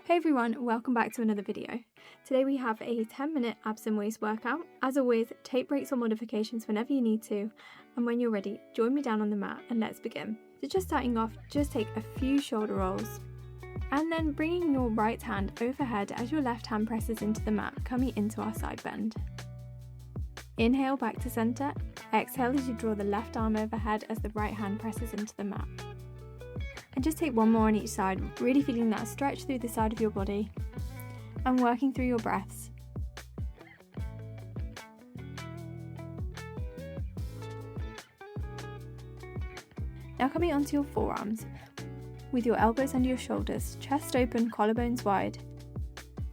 Hey everyone, welcome back to another video. Today we have a 10-minute abs and waist workout. As always, take breaks or modifications whenever you need to, and when you're ready, join me down on the mat and let's begin. So just starting off, just take a few shoulder rolls, and then bringing your right hand overhead as your left hand presses into the mat, coming into our side bend. Inhale back to center, exhale as you draw the left arm overhead as the right hand presses into the mat. And just take one more on each side, really feeling that stretch through the side of your body and working through your breaths. Now coming onto your forearms, with your elbows under your shoulders, chest open, collarbones wide,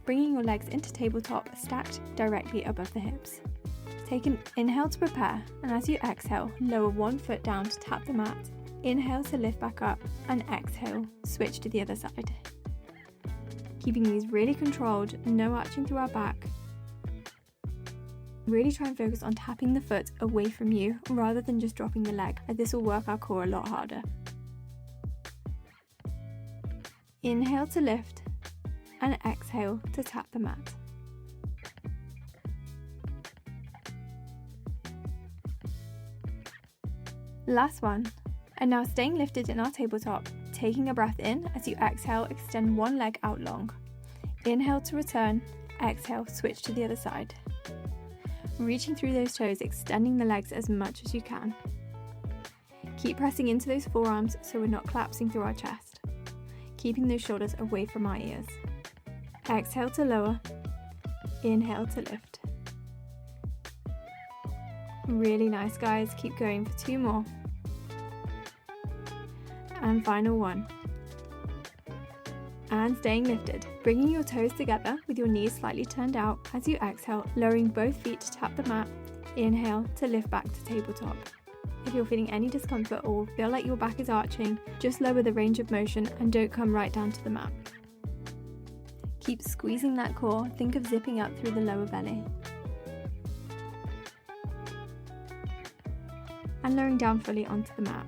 bringing your legs into tabletop, stacked directly above the hips. Take an inhale to prepare, and as you exhale, lower one foot down to tap the mat. Inhale to lift back up, and exhale, switch to the other side. Keeping these really controlled, no arching through our back. Really try and focus on tapping the foot away from you rather than just dropping the leg, as this will work our core a lot harder. Inhale to lift, and exhale to tap the mat. Last one. And now staying lifted in our tabletop, taking a breath in as you exhale, extend one leg out long. Inhale to return, exhale, switch to the other side. Reaching through those toes, extending the legs as much as you can. Keep pressing into those forearms so we're not collapsing through our chest. Keeping those shoulders away from our ears. Exhale to lower, inhale to lift. Really nice, guys. Keep going for two more. And final one. And staying lifted, bringing your toes together with your knees slightly turned out as you exhale, lowering both feet to tap the mat. Inhale to lift back to tabletop. If you're feeling any discomfort or feel like your back is arching, just lower the range of motion and don't come right down to the mat. Keep squeezing that core, think of zipping up through the lower belly. And lowering down fully onto the mat.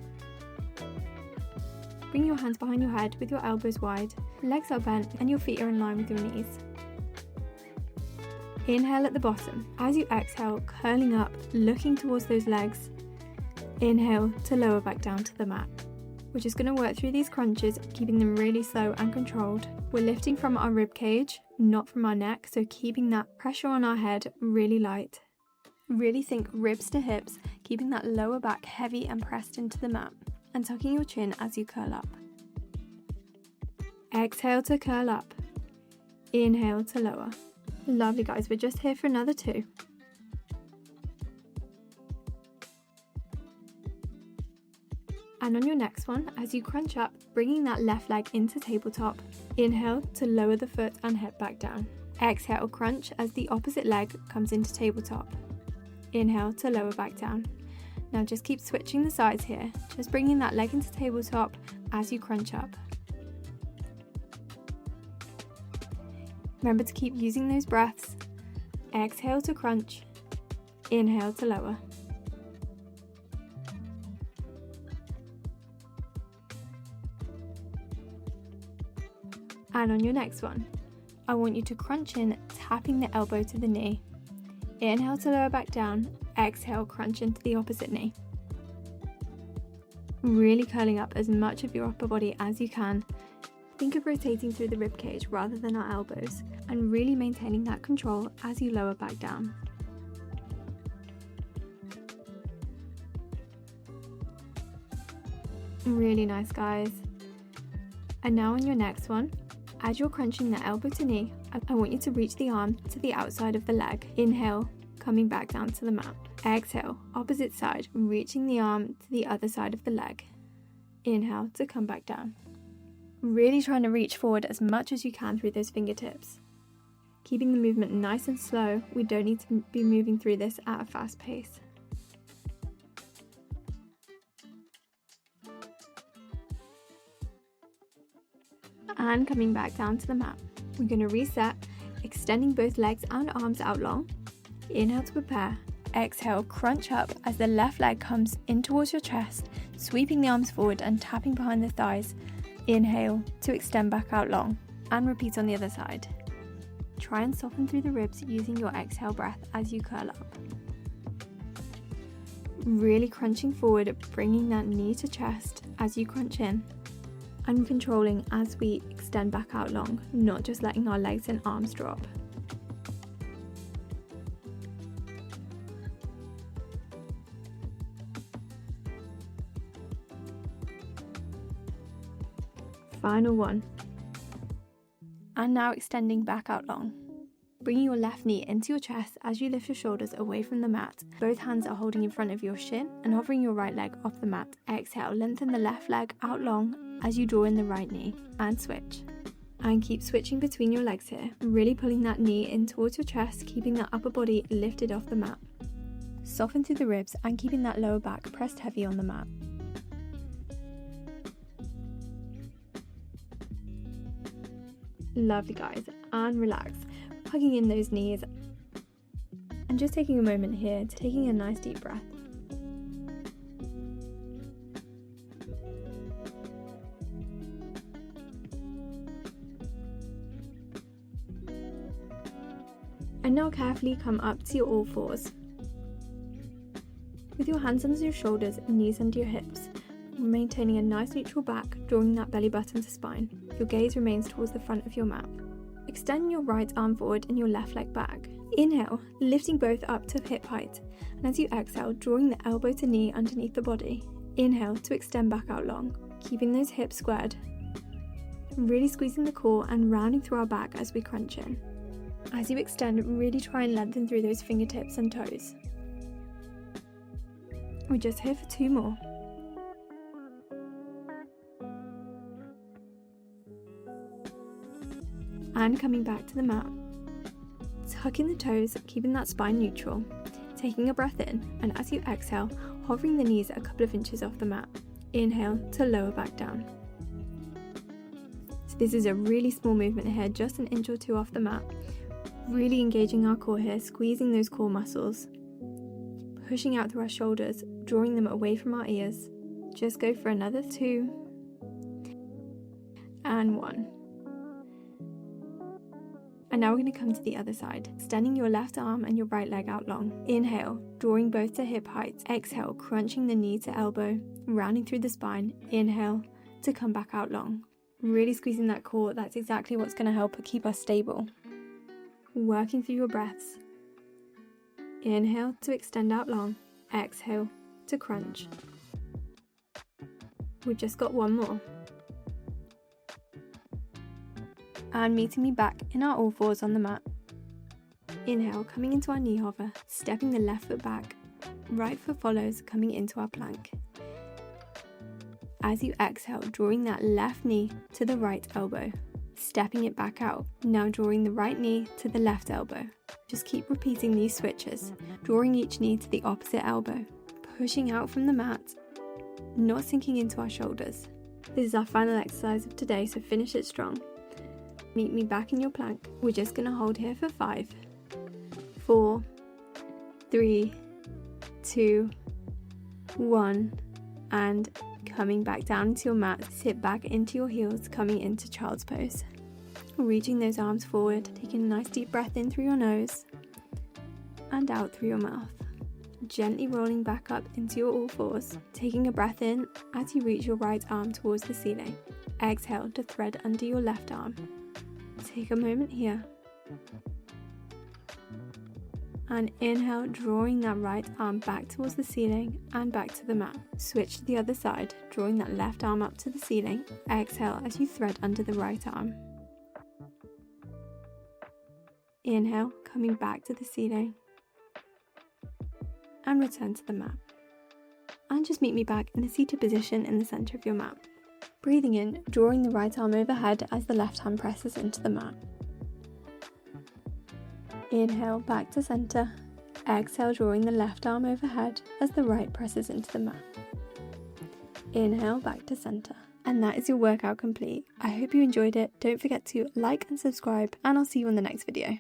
Bring your hands behind your head with your elbows wide, legs are bent and your feet are in line with your knees. Inhale at the bottom. As you exhale, curling up, looking towards those legs. Inhale to lower back down to the mat. We're just going to work through these crunches, keeping them really slow and controlled. We're lifting from our rib cage, not from our neck, so keeping that pressure on our head really light. Really think ribs to hips, keeping that lower back heavy and pressed into the mat. And tucking your chin as you curl up. Exhale to curl up. Inhale to lower. Lovely, guys, we're just here for another two. And on your next one, as you crunch up, bringing that left leg into tabletop, inhale to lower the foot and head back down. Exhale, crunch as the opposite leg comes into tabletop. Inhale to lower back down. Now just keep switching the sides here, just bringing that leg into tabletop as you crunch up. Remember to keep using those breaths. Exhale to crunch, inhale to lower. And on your next one, I want you to crunch in, tapping the elbow to the knee. Inhale to lower back down, exhale, crunch into the opposite knee. Really curling up as much of your upper body as you can. Think of rotating through the rib cage rather than our elbows, and really maintaining that control as you lower back down. Really nice, guys. And now on your next one, as you're crunching the elbow to knee, I want you to reach the arm to the outside of the leg. Inhale, coming back down to the mat. Exhale, opposite side, reaching the arm to the other side of the leg. Inhale to come back down. Really trying to reach forward as much as you can through those fingertips. Keeping the movement nice and slow, we don't need to be moving through this at a fast pace. And coming back down to the mat. We're going to reset, extending both legs and arms out long. Inhale to prepare. Exhale, crunch up as the left leg comes in towards your chest, sweeping the arms forward and tapping behind the thighs. Inhale to extend back out long. and repeat on the other side. Try and soften through the ribs using your exhale breath as you curl up. Really crunching forward, bringing that knee to chest as you crunch in, and controlling as we extend back out long, not just letting our legs and arms drop. Final one. And now extending back out long. Bringing your left knee into your chest as you lift your shoulders away from the mat. Both hands are holding in front of your shin and hovering your right leg off the mat. Exhale, lengthen the left leg out long as you draw in the right knee and switch. And keep switching between your legs here, really pulling that knee in towards your chest, keeping that upper body lifted off the mat. Soften through the ribs and keeping that lower back pressed heavy on the mat. Lovely guys, and relax, hugging in those knees and just taking a moment here, taking a nice deep breath. And now carefully come up to your all fours. With your hands under your shoulders, knees under your hips, maintaining a nice neutral back, drawing that belly button to spine. Your gaze remains towards the front of your mat. Extend your right arm forward and your left leg back. Inhale, lifting both up to hip height, and as you exhale, drawing the elbow to knee underneath the body. Inhale to extend back out long, keeping those hips squared. Really squeezing the core and rounding through our back as we crunch in. As you extend, really try and lengthen through those fingertips and toes. We're just here for 2 more. And coming back to the mat. Tucking the toes, keeping that spine neutral. Taking a breath in, and as you exhale, hovering the knees a couple of inches off the mat. Inhale to lower back down. So this is a really small movement here, just an inch or 2 off the mat. Really engaging our core here, squeezing those core muscles. Pushing out through our shoulders, drawing them away from our ears. Just go for another 2. And 1. And now we're going to come to the other side, extending your left arm and your right leg out long. Inhale, drawing both to hip height. Exhale, crunching the knee to elbow, rounding through the spine. Inhale to come back out long. Really squeezing that core, that's exactly what's going to help keep us stable. Working through your breaths. Inhale to extend out long. Exhale to crunch. We've just got 1 more. And meeting me back in our all fours on the mat. Inhale, coming into our knee hover, stepping the left foot back. Right foot follows, coming into our plank. As you exhale, drawing that left knee to the right elbow. Stepping it back out, now drawing the right knee to the left elbow. Just keep repeating these switches, drawing each knee to the opposite elbow. Pushing out from the mat, not sinking into our shoulders. This is our final exercise of today, so finish it strong. Meet me back in your plank. We're just going to hold here for 5, 4, 3, 2, 1, and coming back down into your mat, sit back into your heels, coming into child's pose. Reaching those arms forward, taking a nice deep breath in through your nose and out through your mouth. Gently rolling back up into your all fours, taking a breath in as you reach your right arm towards the ceiling. Exhale to thread under your left arm. Take a moment here. And inhale, drawing that right arm back towards the ceiling and back to the mat. Switch to the other side, drawing that left arm up to the ceiling. Exhale as you thread under the right arm. Inhale, coming back to the ceiling. And return to the mat. And just meet me back in a seated position in the center of your mat. Breathing in, drawing the right arm overhead as the left hand presses into the mat. Inhale, back to center. Exhale, drawing the left arm overhead as the right presses into the mat. Inhale, back to center. And that is your workout complete. I hope you enjoyed it. Don't forget to like and subscribe, and I'll see you on the next video.